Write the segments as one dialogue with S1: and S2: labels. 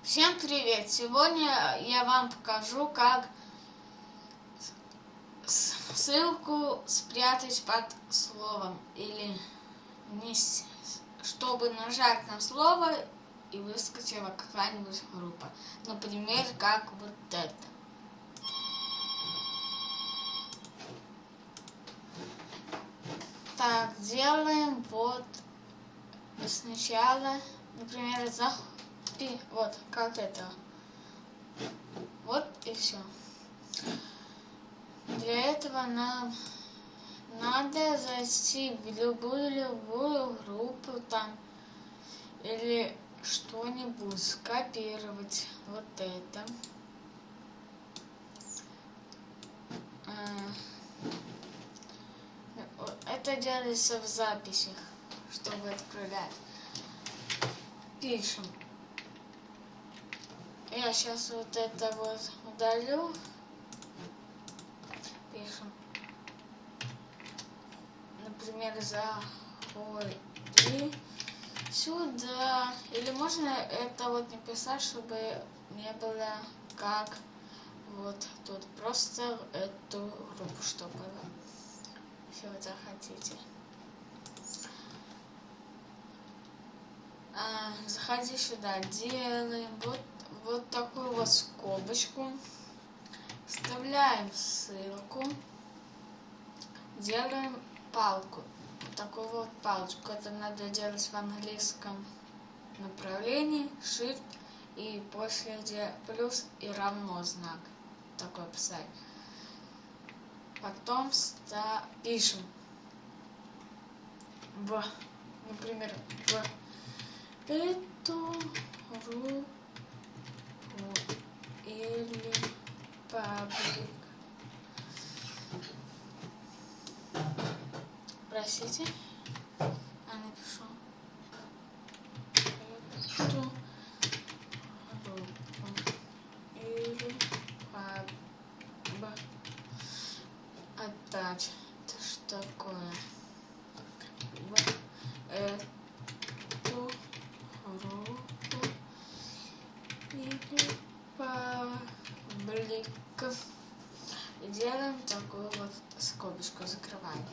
S1: Всем привет! Сегодня я вам покажу, как ссылку спрятать под словом или не, чтобы нажать на слово и выскочила какая-нибудь группа. Например, как вот это. Так, делаем вот сначала, например, вот как это. Вот и все. Для этого нам надо зайти в любую группу там или что-нибудь, скопировать вот это. Это делается в записях, чтобы отправлять. Пишем. Я сейчас вот это вот удалю. Пишем. Например, заходи сюда. Или можно это вот написать, чтобы не было как вот тут. Просто эту группу, чтобы было. Если вы захотите. Заходи сюда. Делаем вот такую вот скобочку. Вставляем ссылку. Делаем палку. Вот такую вот палочку. Это надо делать в английском направлении. Shift и после где плюс и равно знак. Такой писать. Потом пишем например, в эту группу или паблик. Простите, напишу эту группу или паблик. Опять, это что такое? Эту группу или паблик. И делаем такую вот скобочку, закрываем.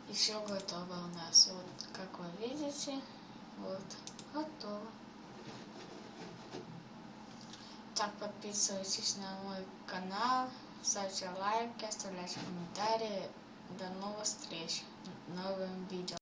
S1: И все готово у нас. Вот как вы видите, вот готово. Так, подписывайтесь на мой канал, ставьте лайки, оставляйте комментарии. До новых встреч в новом видео.